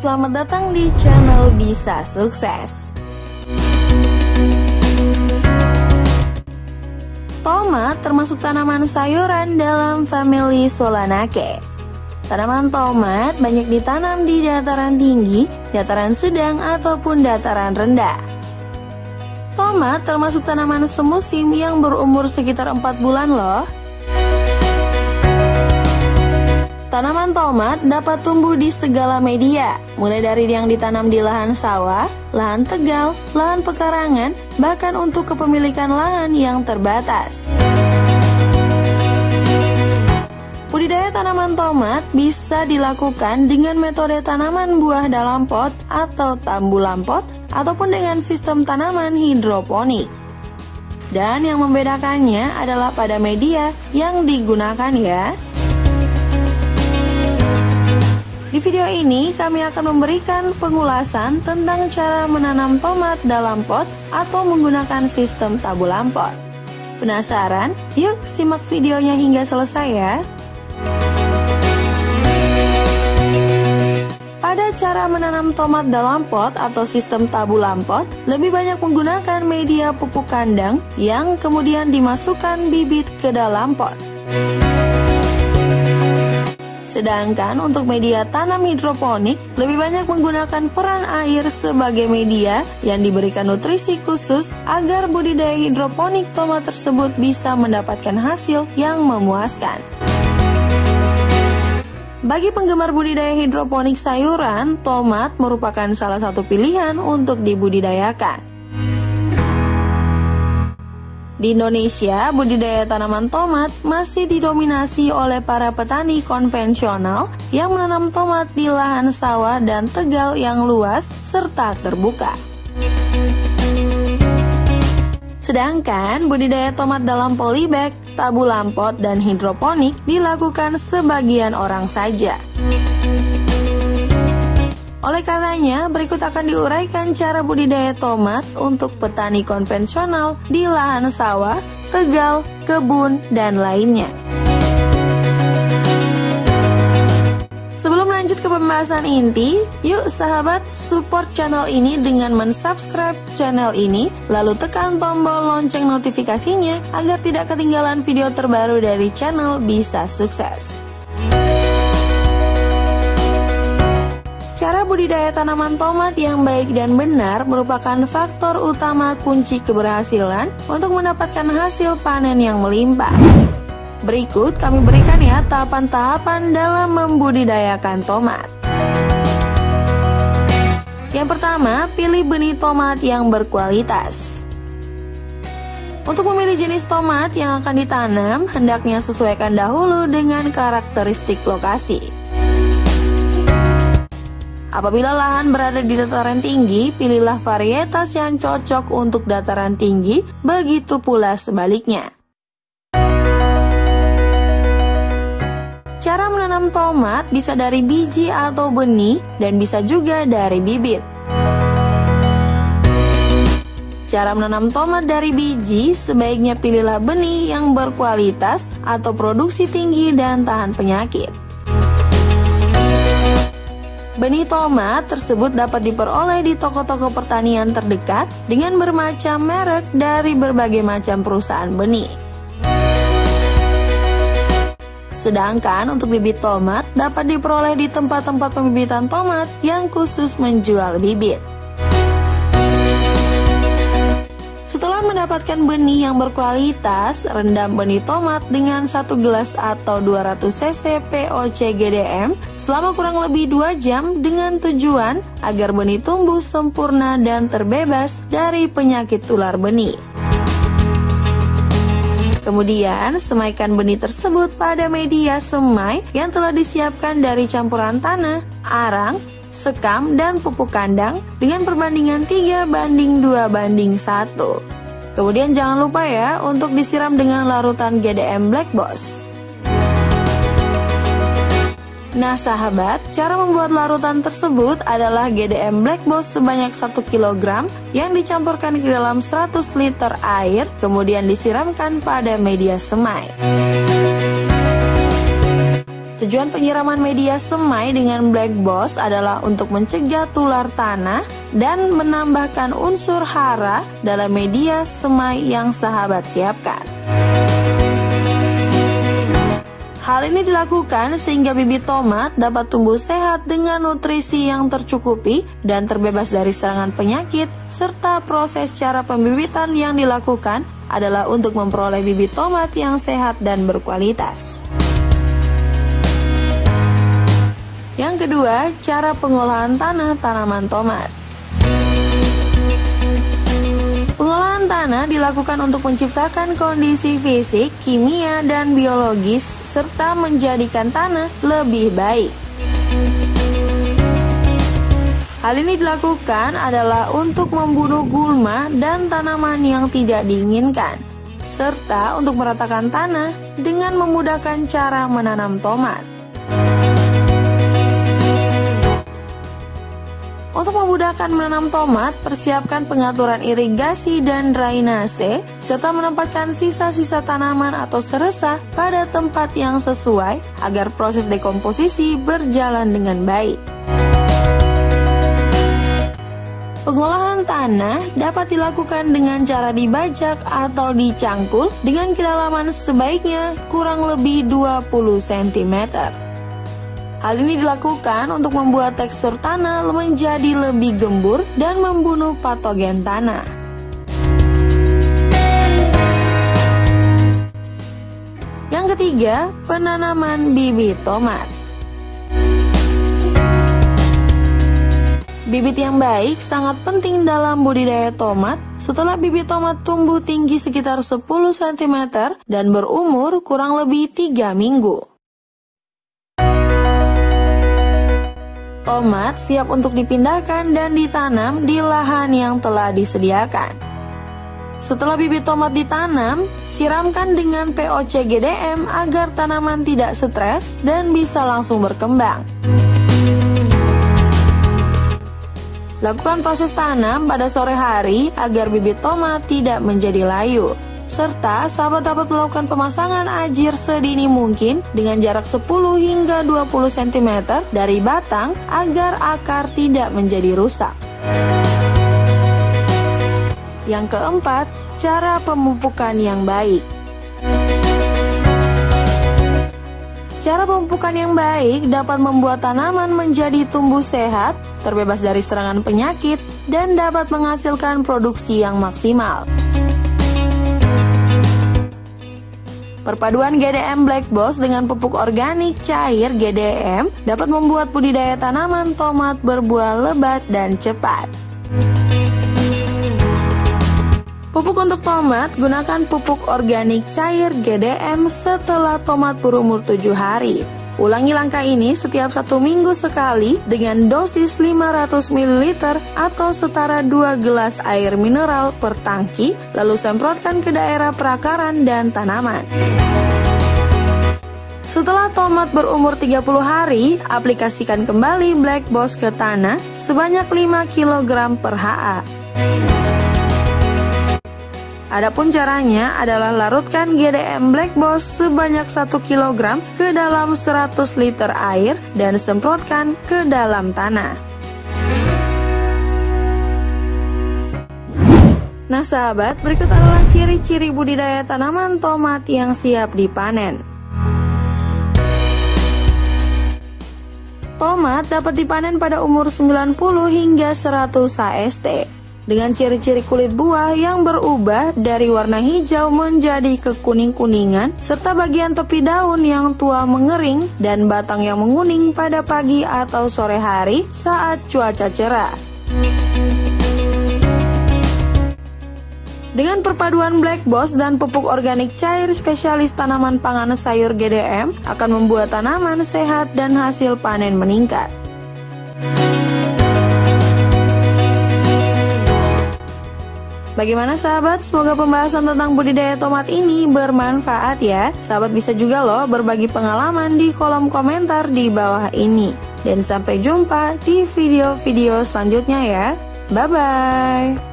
selamat datang di channel Bisa Sukses. Tomat termasuk tanaman sayuran dalam famili Solanaceae. Tanaman tomat banyak ditanam di dataran tinggi, dataran sedang, ataupun dataran rendah. Tomat termasuk tanaman semusim yang berumur sekitar 4 bulan loh. Tanaman tomat dapat tumbuh di segala media, mulai dari yang ditanam di lahan sawah, lahan tegal, lahan pekarangan, bahkan untuk kepemilikan lahan yang terbatas. Budidaya tanaman tomat bisa dilakukan dengan metode tanaman buah dalam pot atau tambulan pot, ataupun dengan sistem tanaman hidroponik. Dan yang membedakannya adalah pada media yang digunakan ya. Di video ini kami akan memberikan pengulasan tentang cara menanam tomat dalam pot atau menggunakan sistem tambulan pot. Penasaran? Yuk simak videonya hingga selesai ya. Pada cara menanam tomat dalam pot atau sistem tambulan pot, lebih banyak menggunakan media pupuk kandang yang kemudian dimasukkan bibit ke dalam pot. Sedangkan untuk media tanam hidroponik, lebih banyak menggunakan peran air sebagai media yang diberikan nutrisi khusus agar budidaya hidroponik tomat tersebut bisa mendapatkan hasil yang memuaskan. Bagi penggemar budidaya hidroponik sayuran, tomat merupakan salah satu pilihan untuk dibudidayakan. Di Indonesia, budidaya tanaman tomat masih didominasi oleh para petani konvensional yang menanam tomat di lahan sawah dan tegal yang luas serta terbuka. Sedangkan budidaya tomat dalam polybag, tambulan pot, dan hidroponik dilakukan sebagian orang saja. Oleh karenanya, berikut akan diuraikan cara budidaya tomat untuk petani konvensional di lahan sawah, tegal, kebun, dan lainnya. Sebelum lanjut ke pembahasan inti, yuk sahabat support channel ini dengan mensubscribe channel ini, lalu tekan tombol lonceng notifikasinya agar tidak ketinggalan video terbaru dari channel Bisa Sukses. Cara budidaya tanaman tomat yang baik dan benar merupakan faktor utama kunci keberhasilan untuk mendapatkan hasil panen yang melimpah. Berikut kami berikan ya tahapan-tahapan dalam membudidayakan tomat. Yang pertama, pilih benih tomat yang berkualitas. Untuk memilih jenis tomat yang akan ditanam, hendaknya sesuaikan dahulu dengan karakteristik lokasi. Apabila lahan berada di dataran tinggi, pilihlah varietas yang cocok untuk dataran tinggi, begitu pula sebaliknya. Cara menanam tomat bisa dari biji atau benih, dan bisa juga dari bibit. Cara menanam tomat dari biji, sebaiknya pilihlah benih yang berkualitas atau produksi tinggi dan tahan penyakit. Benih tomat tersebut dapat diperoleh di toko-toko pertanian terdekat dengan bermacam merek dari berbagai macam perusahaan benih. Sedangkan untuk bibit tomat dapat diperoleh di tempat-tempat pembibitan tomat yang khusus menjual bibit. Setelah mendapatkan benih yang berkualitas, rendam benih tomat dengan 1 gelas atau 200 cc POC GDM selama kurang lebih 2 jam dengan tujuan agar benih tumbuh sempurna dan terbebas dari penyakit tular benih. Kemudian, semaikan benih tersebut pada media semai yang telah disiapkan dari campuran tanah, arang, sekam, dan pupuk kandang dengan perbandingan 3:2:1. Kemudian jangan lupa ya untuk disiram dengan larutan GDM Black Boss. Nah sahabat, cara membuat larutan tersebut adalah GDM Black Boss sebanyak 1 kg yang dicampurkan ke dalam 100 liter air, kemudian disiramkan pada media semai. Tujuan penyiraman media semai dengan Black Boss adalah untuk mencegah tular tanah dan menambahkan unsur hara dalam media semai yang sahabat siapkan. Hal ini dilakukan sehingga bibit tomat dapat tumbuh sehat dengan nutrisi yang tercukupi dan terbebas dari serangan penyakit, serta proses cara pembibitan yang dilakukan adalah untuk memperoleh bibit tomat yang sehat dan berkualitas. Yang kedua, cara pengolahan tanah tanaman tomat. Pengolahan tanah dilakukan untuk menciptakan kondisi fisik, kimia, dan biologis, serta menjadikan tanah lebih baik. Hal ini dilakukan adalah untuk membunuh gulma dan tanaman yang tidak diinginkan, serta untuk meratakan tanah dengan memudahkan cara menanam tomat. Untuk memudahkan menanam tomat, persiapkan pengaturan irigasi dan drainase, serta menempatkan sisa-sisa tanaman atau seresa pada tempat yang sesuai agar proses dekomposisi berjalan dengan baik. Pengolahan tanah dapat dilakukan dengan cara dibajak atau dicangkul dengan kedalaman sebaiknya kurang lebih 20 cm. Hal ini dilakukan untuk membuat tekstur tanah menjadi lebih gembur dan membunuh patogen tanah. Yang ketiga, penanaman bibit tomat. Bibit yang baik sangat penting dalam budidaya tomat. Setelah bibit tomat tumbuh tinggi sekitar 10 cm dan berumur kurang lebih 3 minggu. Tomat siap untuk dipindahkan dan ditanam di lahan yang telah disediakan. Setelah bibit tomat ditanam, siramkan dengan POC GDM agar tanaman tidak stres dan bisa langsung berkembang. Lakukan proses tanam pada sore hari agar bibit tomat tidak menjadi layu. Serta sahabat dapat melakukan pemasangan ajir sedini mungkin dengan jarak 10 hingga 20 cm dari batang agar akar tidak menjadi rusak. Yang keempat, cara pemupukan yang baik. Cara pemupukan yang baik dapat membuat tanaman menjadi tumbuh sehat, terbebas dari serangan penyakit, dan dapat menghasilkan produksi yang maksimal. Perpaduan GDM Black Boss dengan pupuk organik cair GDM dapat membuat budidaya tanaman tomat berbuah lebat dan cepat. Pupuk untuk tomat, gunakan pupuk organik cair GDM setelah tomat berumur 7 hari. Ulangi langkah ini setiap 1 minggu sekali dengan dosis 500 ml atau setara 2 gelas air mineral per tangki, lalu semprotkan ke daerah perakaran dan tanaman. Setelah tomat berumur 30 hari, aplikasikan kembali Black Boss ke tanah sebanyak 5 kg per ha. Adapun caranya adalah larutkan GDM Black Boss sebanyak 1 kg ke dalam 100 liter air dan semprotkan ke dalam tanah. Nah sahabat, berikut adalah ciri-ciri budidaya tanaman tomat yang siap dipanen. Tomat dapat dipanen pada umur 90 hingga 100 HST. Dengan ciri-ciri kulit buah yang berubah dari warna hijau menjadi kekuning-kuningan, serta bagian tepi daun yang tua mengering dan batang yang menguning pada pagi atau sore hari saat cuaca cerah. Dengan perpaduan Black Boss dan pupuk organik cair spesialis tanaman pangan sayur GDM akan membuat tanaman sehat dan hasil panen meningkat. Bagaimana sahabat? Semoga pembahasan tentang budidaya tomat ini bermanfaat ya. Sahabat bisa juga loh berbagi pengalaman di kolom komentar di bawah ini. Dan sampai jumpa di video-video selanjutnya ya. Bye-bye.